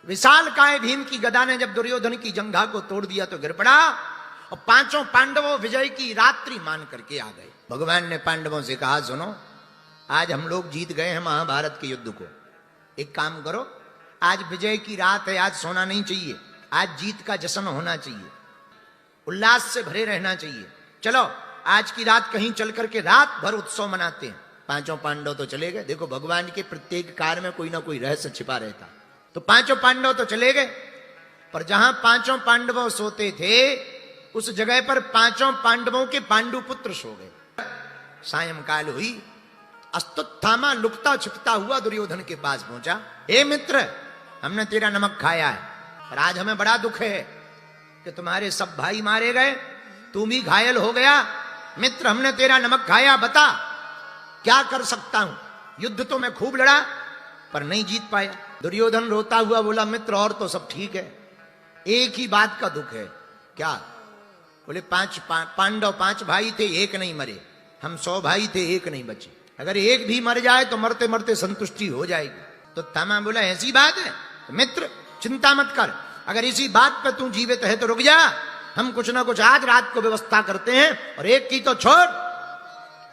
विशाल काय भीम की गदा ने जब दुर्योधन की जंघा को तोड़ दिया तो गिर पड़ा और पांचों पांडवों विजय की रात्रि मान करके आ गए। भगवान ने पांडवों से कहा, सुनो, आज हम लोग जीत गए हैं महाभारत के युद्ध को। एक काम करो, आज विजय की रात है, आज सोना नहीं चाहिए, आज जीत का जश्न होना चाहिए, उल्लास से भरे रहना चाहिए। चलो आज की रात कहीं चल करके रात भर उत्सव मनाते हैं। पांचों पांडव तो चले गए। देखो भगवान के प्रत्येक कार्य में कोई ना कोई रहस्य छिपा रहता। तो पांचों पांडव तो चले गए, पर जहां पांचों पांडवों सोते थे उस जगह पर पांचों पांडवों के पांडु पुत्र सो गए। सायंकाल हुई, अस्तुत्थामा लुकता छिपता हुआ दुर्योधन के पास पहुंचा। हे मित्र, हमने तेरा नमक खाया है, पर आज हमें बड़ा दुख है कि तुम्हारे सब भाई मारे गए, तू भी घायल हो गया। मित्र, हमने तेरा नमक खाया, बता क्या कर सकता हूं। युद्ध तो मैं खूब लड़ा पर नहीं जीत पाया। दुर्योधन रोता हुआ बोला, मित्र और तो सब ठीक है, एक ही बात का दुख है। क्या? बोले पांडव 5 भाई थे, एक नहीं मरे। हम 100 भाई थे, एक नहीं बचे। अगर एक भी मर जाए तो मरते मरते संतुष्टि हो जाएगी। तो तामा बोला, ऐसी बात है? मित्र चिंता मत कर, अगर इसी बात पर तू जीवित है तो रुक जा, हम कुछ ना कुछ आज रात को व्यवस्था करते हैं, और एक की तो छोड़,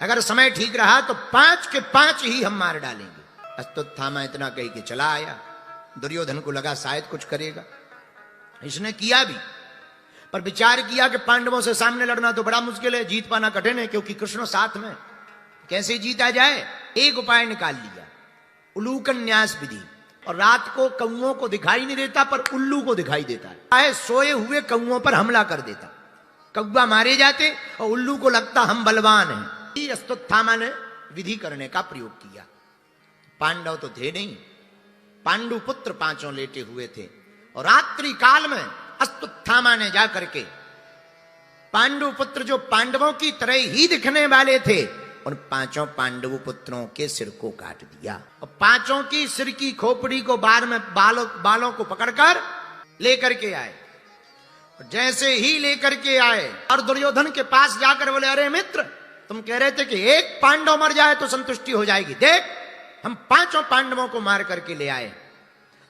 अगर समय ठीक रहा तो 5 के 5 ही हम मार डालेंगे। अस्तुत्थामा इतना कह के चला आया। दुर्योधन को लगा शायद कुछ करेगा, इसने किया भी, पर विचार किया कि पांडवों से सामने लड़ना तो बड़ा मुश्किल है, जीत पाना कठिन है, क्योंकि कृष्ण साथ में, कैसे जीता जाए। एक उपाय निकाल लिया, उलूकन न्यास विधि। और रात को कौओं को दिखाई नहीं देता पर उल्लू को दिखाई देता है। सोए हुए कौओं पर हमला कर देता, कौवा मारे जाते और उल्लू को लगता हम बलवान हैं। अस्तुत्थामा ने विधि करने का प्रयोग किया। पांडव तो थे नहीं, पांडु पुत्र 5 लेटे हुए थे, और रात्रि काल में अस्तुत्थामा ने जाकर के पांडु पुत्र जो पांडवों की तरह ही दिखने वाले थे उन 5 पांडव पुत्रों के सिर को काट दिया, और 5 की सिर की खोपड़ी को बार में बालों को पकड़कर लेकर के आए। जैसे ही लेकर के आए और दुर्योधन के पास जाकर बोले, अरे मित्र, तुम कह रहे थे कि एक पांडव मर जाए तो संतुष्टि हो जाएगी, देख हम 5 पांडवों को मार करके ले आए।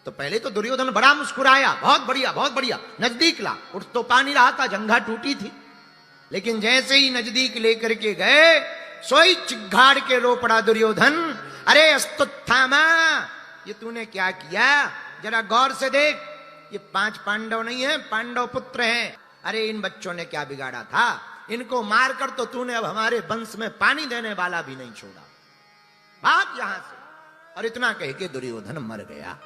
तो पहले तो दुर्योधन बड़ा मुस्कुराया, बहुत बढ़िया बहुत बढ़िया, नजदीक ला। उठ तो पानी रहा था, जंघा टूटी थी, लेकिन जैसे ही नजदीक लेकर के गए सोई चिघाड़ के रो पड़ा दुर्योधन, अरे अस्तुत्थामा, ये तूने क्या किया, जरा गौर से देख, ये 5 पांडव नहीं है, पांडव पुत्र हैं। अरे इन बच्चों ने क्या बिगाड़ा था, इनको मारकर तो तूने अब हमारे वंश में पानी देने वाला भी नहीं छोड़ा, भाग यहां से। और इतना कह के दुर्योधन मर गया।